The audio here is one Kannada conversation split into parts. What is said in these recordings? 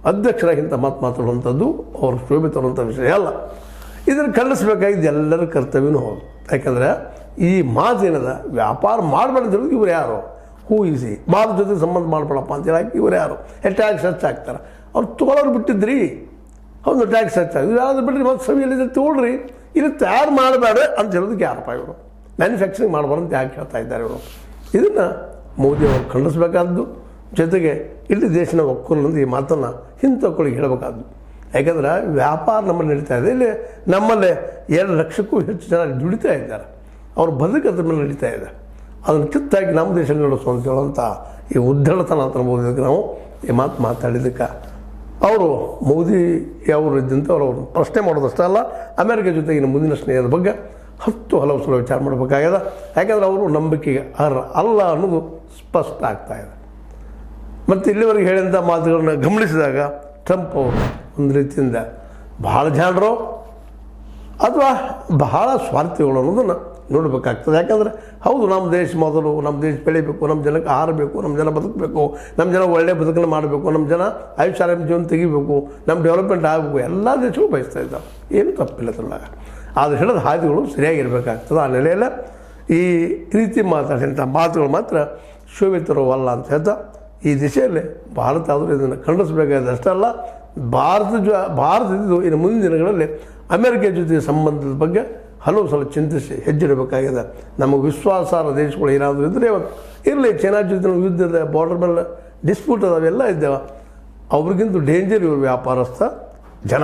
ಅಧ್ಯಕ್ಷರಾಗಿಂತ ಮಾತಾಡುವಂಥದ್ದು ಅವ್ರ ಶೋಭೆ ತರುವಂಥ ವಿಷಯ ಅಲ್ಲ. ಇದನ್ನು ಖಂಡಿಸಬೇಕಾಗಿದ್ದು ಎಲ್ಲರ ಕರ್ತವ್ಯನೂ ಹೌದು. ಯಾಕಂದರೆ ಈ ಮಾತೇನದ ವ್ಯಾಪಾರ ಮಾಡಬೇಡಿದ್ರು ಇವ್ರು ಯಾರು ಹೂ ಈಸಿ ಭಾರತ ಜೊತೆ ಸಂಬಂಧ ಮಾಡಬೇಡಪ್ಪ ಅಂತೇಳಿ ಹಾಕಿ ಇವ್ರು ಯಾರು ಟ್ಯಾಕ್ಸ್ ಹೆಚ್ಚಾಗ್ತಾರೆ. ಅವ್ರು ತೊಗೊಳೋರು ಬಿಟ್ಟಿದ್ರಿ, ಹೌದು ಟ್ಯಾಕ್ಸ್ ಹೆಚ್ಚಾಗಿ ಯಾರಾದ್ರೂ ಬಿಡ್ರಿ, ಮತ್ತು ಸವಿಯಲ್ಲಿ ತೊಗೊಳ್ರಿ, ಇಲ್ಲಿ ತಯಾರು ಮಾಡಬೇಡ ಅಂತ ಹೇಳೋದಕ್ಕೆ ಯಾರಪ್ಪ ಇವರು ಮ್ಯಾನುಫ್ಯಾಕ್ಚರಿಂಗ್ ಮಾಡಬಾರ್ದು ಅಂತ ಯಾಕೆ ಹೇಳ್ತಾ ಇದ್ದಾರೆ ಇವರು. ಇದನ್ನು ಮೋದಿ ಅವರು ಖಂಡಿಸಬೇಕಾದ್ದು, ಜೊತೆಗೆ ಇಲ್ಲಿ ದೇಶನ ಒಕ್ಕೂಲಿನಿಂದ ಈ ಮಾತನ್ನು ಹಿಂತಕ್ಕೊಳಿಗೆ ಹೇಳಬೇಕಾದ್ದು. ಯಾಕಂದ್ರೆ ವ್ಯಾಪಾರ ನಮ್ಮಲ್ಲಿ ನಡೀತಾ ಇದೆ. ಇಲ್ಲಿ ನಮ್ಮಲ್ಲೇ 2 ಲಕ್ಷಕ್ಕೂ ಹೆಚ್ಚು ಜನ ದುಡಿತಾ ಇದ್ದಾರೆ. ಅವ್ರ ಬದುಕದ ಮೇಲೆ ನಡೀತಾ ಇದೆ. ಅದನ್ನು ಕಿತ್ತಾಗಿ ನಮ್ಮ ದೇಶದಲ್ಲಿ ನಡೆಸು ಅಂತ ಹೇಳುವಂಥ ಈ ಉದ್ದಳತನ ಅಂತ ಅನ್ಬೋದಕ್ಕೆ ನಾವು ಈ ಮಾತಾಡಿದ್ದಕ್ಕೆ ಅವರು ಮೋದಿ ಅವರು ಇದ್ದಂಥವ್ರು ಅವರು ಪ್ರಶ್ನೆ ಮಾಡೋದಷ್ಟೇ ಅಲ್ಲ, ಅಮೆರಿಕ ಜೊತೆಗಿನ ಮುಂದಿನ ಸ್ನೇಹದ ಬಗ್ಗೆ ಹಲವು ಸಲ ವಿಚಾರ ಮಾಡಬೇಕಾಗ್ಯದ. ಯಾಕಂದರೆ ಅವರು ನಂಬಿಕೆಗೆ ಅರ್ಹ ಅಲ್ಲ ಅನ್ನೋದು ಸ್ಪಷ್ಟ ಆಗ್ತಾ ಇದೆ. ಮತ್ತು ಇಲ್ಲಿವರೆಗೆ ಹೇಳಿದಂಥ ಮಾತುಗಳನ್ನ ಗಮನಿಸಿದಾಗ ಟ್ರಂಪ್ ಅವರು ಒಂದು ರೀತಿಯಿಂದ ಬಹಳ ಜಾಣರು ಅಥವಾ ಬಹಳ ಸ್ವಾರ್ಥಿಗಳು ಅನ್ನೋದನ್ನು ನೋಡಬೇಕಾಗ್ತದೆ. ಯಾಕಂದರೆ ಹೌದು, ನಮ್ಮ ದೇಶ ಮೊದಲು, ನಮ್ಮ ದೇಶ ಬೆಳಿಬೇಕು, ನಮ್ಮ ಜನಕ್ಕೆ ಆಹಾರ ಬೇಕು, ನಮ್ಮ ಜನ ಬದುಕಬೇಕು, ನಮ್ಮ ಜನ ಒಳ್ಳೆಯ ಬದುಕನ್ನು ಮಾಡಬೇಕು, ನಮ್ಮ ಜನ ಆಯುಷ್ಯ ಜೀವನ ತೆಗಿಬೇಕು, ನಮ್ಮ ಡೆವಲಪ್ಮೆಂಟ್ ಆಗಬೇಕು, ಎಲ್ಲ ದೇಶಗಳು ಬಯಸ್ತಾ ಇದ್ದಾವೆ. ಏನು ತಪ್ಪಿಲ್ಲ ಅದ್ರೊಳಗೆ. ಆದರೆ ಹೇಳಿದ ಹಾದಿಗಳು ಸರಿಯಾಗಿರಬೇಕಾಗ್ತದೆ. ಆ ನೆಲೆಯಲ್ಲ ಈ ರೀತಿ ಮಾತಾಡಿದಂಥ ಮಾತುಗಳು ಮಾತ್ರ ಶೋಭಿತರವಲ್ಲ ಅಂತ ಹೇಳ್ತಾ ಈ ದಿಶೆಯಲ್ಲಿ ಭಾರತ ಆದರೂ ಇದನ್ನು ಖಂಡಿಸಬೇಕಾದ ಅಷ್ಟೇ ಅಲ್ಲ, ಭಾರತದ್ದು ಇನ್ನು ಮುಂದಿನ ದಿನಗಳಲ್ಲಿ ಅಮೆರಿಕ ಜೊತೆ ಸಂಬಂಧದ ಬಗ್ಗೆ ಹಲವು ಸಲ ಚಿಂತಿಸಿ ಹೆಜ್ಜಿಡಬೇಕಾಗಿದೆ. ನಮಗೆ ವಿಶ್ವಾಸಾರ್ಹ ದೇಶಗಳು ಏನಾದರೂ ಇದ್ದರೆ ಇರಲಿ, ಚೈನಾ ಜೊತೆ ಯುದ್ಧದ ಬಾರ್ಡರ್ ಮೇಲೆ ಡಿಸ್ಪ್ಯೂಟ್ ಅದಾವೆಲ್ಲ ಇದ್ದಾವೆ. ಅವ್ರಿಗಿಂತ ಡೇಂಜರ್ ಇವರು ವ್ಯಾಪಾರಸ್ಥ ಜನ.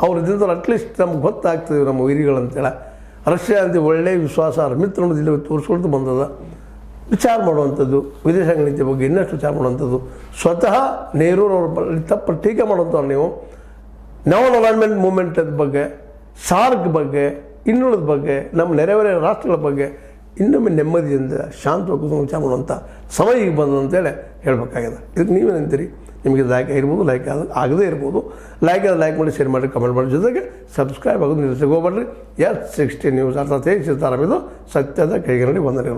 ಅವ್ರದ್ದಿಂದ ಅಟ್ಲೀಸ್ಟ್ ನಮ್ಗೆ ಗೊತ್ತಾಗ್ತದೆ ನಮ್ಮ ವೈರಿಗಳಂತೇಳಿ. ರಷ್ಯಾ ಅಂತ ಒಳ್ಳೆಯ ವಿಶ್ವಾಸಾರ್ಹ ಮಿತ್ರ ಅನ್ನೋದು ಇಲ್ಲಿ ತೋರಿಸ್ಕೊಳ್ತು ಬಂದದ. ವಿಚಾರ ಮಾಡುವಂಥದ್ದು, ವಿದೇಶಾಂಗ ನೀತಿ ಬಗ್ಗೆ ಇನ್ನಷ್ಟು ವಿಚಾರ ಮಾಡುವಂಥದ್ದು, ಸ್ವತಃ ನೆಹರೂರವ್ರ ತಪ್ಪು ಟೀಕೆ ಮಾಡುವಂಥವ್ರು ನೀವು. ನಾನ್ ಅಲೈನ್ಮೆಂಟ್ ಮೂವ್ಮೆಂಟದ ಬಗ್ಗೆ, ಸಾರ್ಕ್ ಬಗ್ಗೆ, ಇನ್ನುಳಿದ ಬಗ್ಗೆ, ನಮ್ಮ ನೆರೆಹೊರೆಯ ರಾಷ್ಟ್ರಗಳ ಬಗ್ಗೆ ಇನ್ನೊಮ್ಮೆ ನೆಮ್ಮದಿಯಿಂದ ಶಾಂತವಾಗಿ ವಿಚಾರ ಮಾಡುವಂಥ ಸಮಯ ಈಗ ಬಂದಂತೇಳಿ ಹೇಳಬೇಕಾಗಿದೆ. ಇದಕ್ಕೆ ನೀವೇನಂತೀರಿ? ನಿಮಗೆ ಲೈಕ್ ಇರ್ಬೋದು, ಲೈಕ್ ಆಗದೇ ಇರ್ಬೋದು. ಲೈಕ್ ಮಾಡಿ, ಶೇರ್ ಮಾಡಿ, ಕಮೆಂಟ್ ಮಾಡಿ, ಜೊತೆಗೆ ಸಬ್ಸ್ಕ್ರೈಬ್ ಆಗೋದು ನಿಲ್ಲಿಸಕ್ಕೆ ಹೋಗ್ಬೇಡ್ರಿ. S60 ನ್ಯೂಸ್ ಅರ್ಥಾತ್ ಹೇಗೆ ಸಿಗ್ತಾರ ಇದು ಸತ್ಯದ ಕೈಗನ್ನಡಿ ವಂದನೆಗಳು.